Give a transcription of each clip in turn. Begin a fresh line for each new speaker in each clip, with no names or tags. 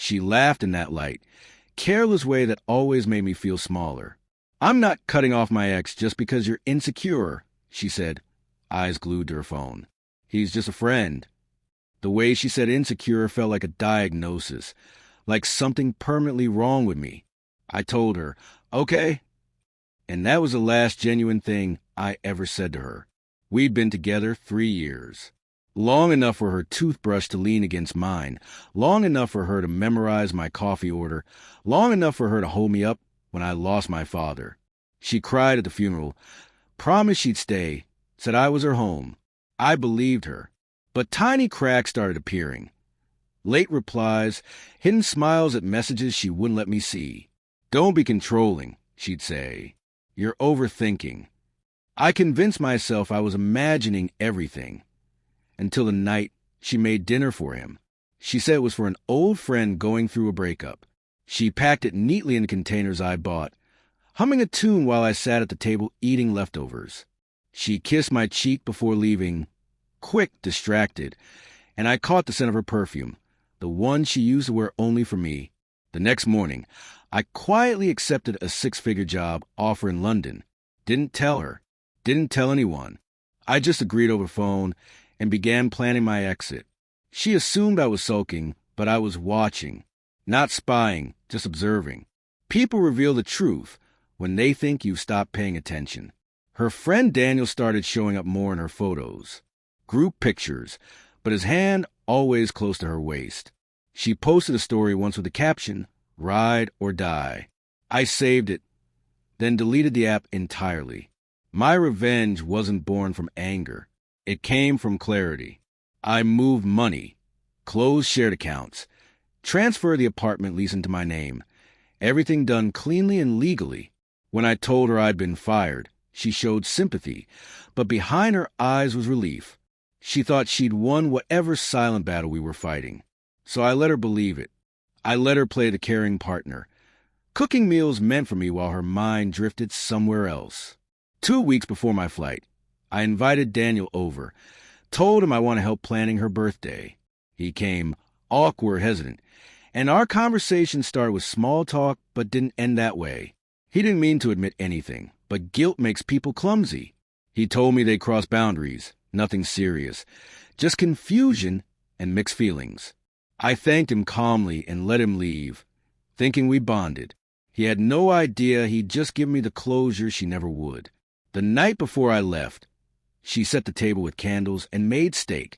She laughed in that light, careless way that always made me feel smaller. "I'm not cutting off my ex just because you're insecure," she said, eyes glued to her phone. "He's just a friend." The way she said insecure felt like a diagnosis, like something permanently wrong with me. I told her, "Okay." And that was the last genuine thing I ever said to her. We'd been together 3 years. Long enough for her toothbrush to lean against mine, long enough for her to memorize my coffee order, long enough for her to hold me up when I lost my father. She cried at the funeral, promised she'd stay, said I was her home. I believed her. But tiny cracks started appearing. Late replies, hidden smiles at messages she wouldn't let me see. "Don't be controlling," she'd say. "You're overthinking." I convinced myself I was imagining everything. Until the night she made dinner for him. She said it was for an old friend going through a breakup. She packed it neatly in the containers I bought, humming a tune while I sat at the table eating leftovers. She kissed my cheek before leaving, quick, distracted, and I caught the scent of her perfume, the one she used to wear only for me. The next morning, I quietly accepted a 6-figure job offer in London. Didn't tell her. Didn't tell anyone. I just agreed over phone and began planning my exit. She assumed I was sulking, but I was watching. Not spying, just observing. People reveal the truth when they think you've stopped paying attention. Her friend Daniel started showing up more in her photos. Group pictures, but his hand always close to her waist. She posted a story once with the caption, "Ride or die." I saved it, then deleted the app entirely. My revenge wasn't born from anger. It came from clarity. I moved money, closed shared accounts, transferred the apartment lease into my name. Everything done cleanly and legally. When I told her I'd been fired, she showed sympathy, but behind her eyes was relief. She thought she'd won whatever silent battle we were fighting. So I let her believe it. I let her play the caring partner, cooking meals meant for me while her mind drifted somewhere else. 2 weeks before my flight, I invited Daniel over, told him I want to help planning her birthday. He came, awkward, hesitant, and our conversation started with small talk but didn't end that way. He didn't mean to admit anything, but guilt makes people clumsy. He told me they crossed boundaries, nothing serious, just confusion and mixed feelings. I thanked him calmly and let him leave, thinking we bonded. He had no idea he'd just given me the closure she never would. The night before I left, she set the table with candles and made steak,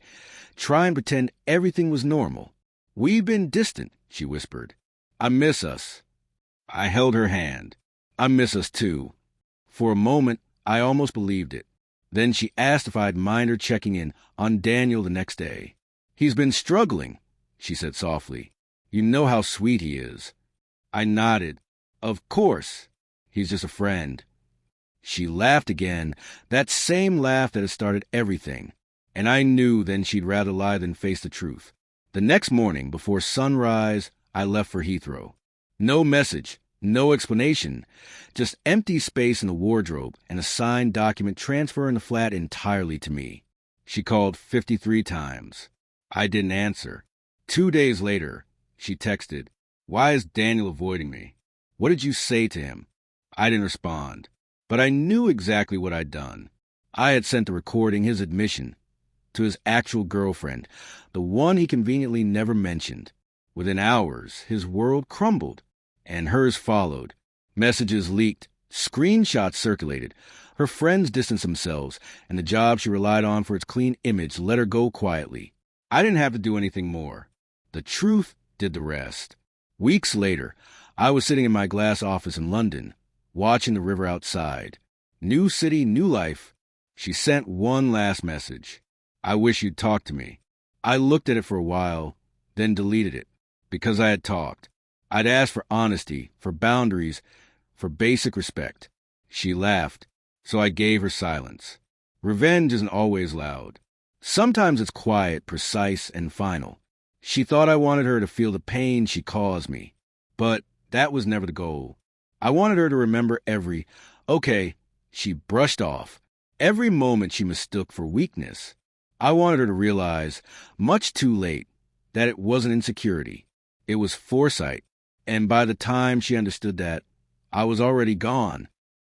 trying to pretend everything was normal. "We've been distant," she whispered. "I miss us." I held her hand. "I miss us too." For a moment, I almost believed it. Then she asked if I'd mind her checking in on Daniel the next day. "He's been struggling," she said softly. "You know how sweet he is." I nodded. "Of course. He's just a friend." She laughed again, that same laugh that had started everything. And I knew then she'd rather lie than face the truth. The next morning, before sunrise, I left for Heathrow. No message, no explanation, just empty space in the wardrobe and a signed document transferring the flat entirely to me. She called 53 times. I didn't answer. 2 days later, she texted, "Why is Daniel avoiding me? What did you say to him?" I didn't respond. But I knew exactly what I'd done. I had sent the recording, his admission, to his actual girlfriend, the one he conveniently never mentioned. Within hours, his world crumbled, and hers followed. Messages leaked, screenshots circulated. Her friends distanced themselves, and the job she relied on for its clean image let her go quietly. I didn't have to do anything more. The truth did the rest. Weeks later, I was sitting in my glass office in London, watching the river outside. New city, new life. She sent one last message. "I wish you'd talk to me." I looked at it for a while, then deleted it, because I had talked. I'd asked for honesty, for boundaries, for basic respect. She laughed, so I gave her silence. Revenge isn't always loud. Sometimes it's quiet, precise, and final. She thought I wanted her to feel the pain she caused me, but that was never the goal. I wanted her to remember okay, she brushed off, every moment she mistook for weakness. I wanted her to realize, much too late, that it wasn't insecurity. It was foresight. And by the time she understood that, I was already gone.